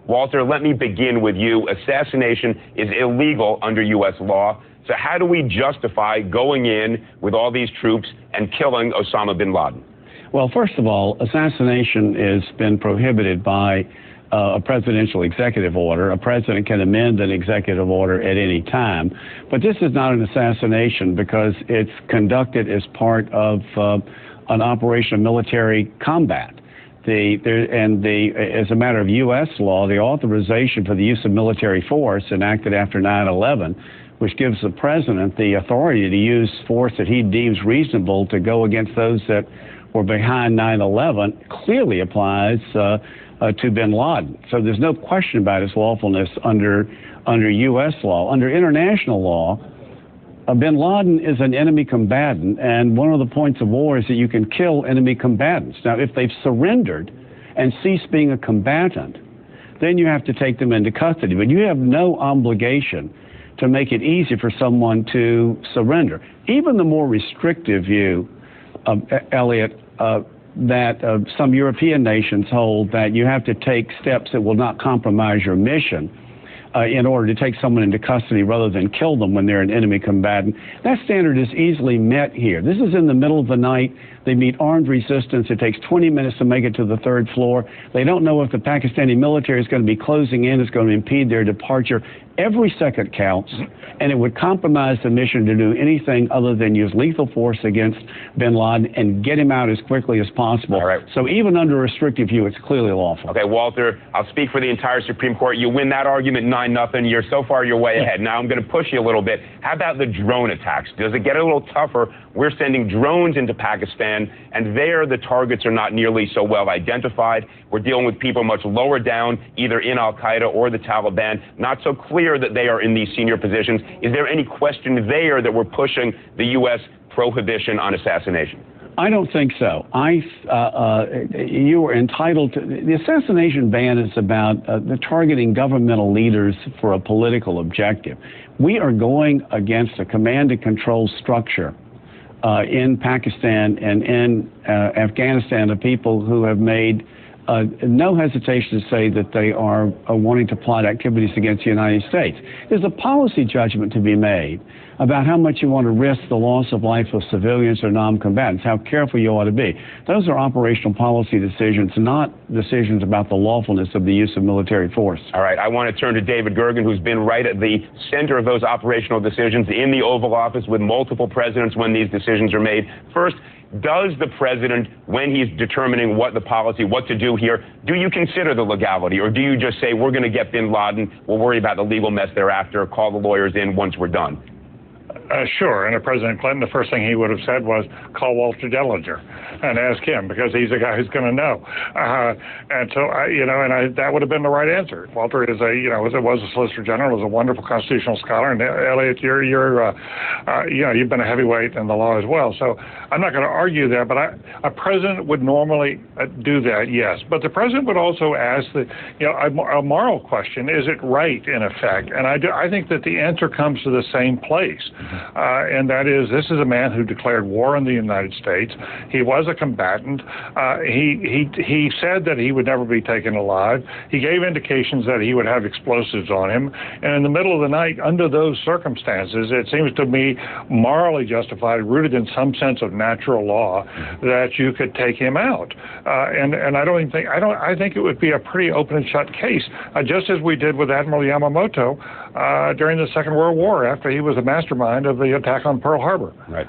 Walter, let me begin with you. Assassination is illegal under U.S. law. So how do we justify going in with all these troops and killing Osama bin Laden? Well, first of all, assassination has been prohibited by a presidential executive order. A president can amend an executive order at any time. But this is not an assassination because it's conducted as part of an operation of military combat. As a matter of U.S. law, the authorization for the use of military force enacted after 9/11, which gives the president the authority to use force that he deems reasonable to go against those that were behind 9/11, clearly applies to bin Laden. So there's no question about its lawfulness under U.S. law. Under international law, bin Laden is an enemy combatant, and one of the points of war is that you can kill enemy combatants. Now, if they've surrendered and ceased being a combatant, then you have to take them into custody. But you have no obligation to make it easy for someone to surrender. Even the more restrictive view, Elliot, that some European nations hold, that you have to take steps that will not compromise your mission in order to take someone into custody rather than kill them when they're an enemy combatant. That standard is easily met here. This is in the middle of the night. They meet armed resistance. It takes 20 minutes to make it to the third floor. They don't know if the Pakistani military is going to be closing in, it's going to impede their departure. Every second counts, and it would compromise the mission to do anything other than use lethal force against bin Laden and get him out as quickly as possible. All right. So even under a restrictive view, it's clearly lawful. Okay, Walter, I'll speak for the entire Supreme Court. You win that argument 9-0. You're way ahead. Now I'm going to push you a little bit. How about the drone attacks? Does it get a little tougher? We're sending drones into Pakistan, and there the targets are not nearly so well identified. We're dealing with people much lower down, either in Al-Qaeda or the Taliban, not so clear that they are in these senior positions. Is there any question there that we're pushing the U.S. prohibition on assassination? I don't think so. You are entitled to... The assassination ban is about the targeting governmental leaders for a political objective. We are going against a command and control structure in Pakistan and in Afghanistan of people who have made no hesitation to say that they are wanting to plot activities against the United States. There's a policy judgment to be made about how much you want to risk the loss of life of civilians or non-combatants, how careful you ought to be. Those are operational policy decisions, not decisions about the lawfulness of the use of military force. All right, I want to turn to David Gergen, who's been right at the center of those operational decisions in the Oval Office with multiple presidents when these decisions are made. First, does the president, when he's determining what the policy, what to do here, do you consider the legality, or do you just say, we're going to get bin Laden, we'll worry about the legal mess thereafter, call the lawyers in once we're done? Sure. And President Clinton, the first thing he would have said was call Walter Dellinger and ask him, because he's the guy who's going to know. And so, that would have been the right answer. Walter is was a Solicitor General, is a wonderful constitutional scholar. And Elliot, you've been a heavyweight in the law as well. So I'm not going to argue there, but a president would normally do that, yes. But the president would also ask a moral question: is it right, in effect? And I think that the answer comes to the same place. And that is, this is a man who declared war on the United States. He was a combatant. He said that he would never be taken alive. He gave indications that he would have explosives on him. And in the middle of the night, under those circumstances, it seems to me morally justified, rooted in some sense of natural law, that you could take him out. And I think it would be a pretty open and shut case, just as we did with Admiral Yamamoto during the Second World War, after he was the mastermind of the attack on Pearl Harbor. Right.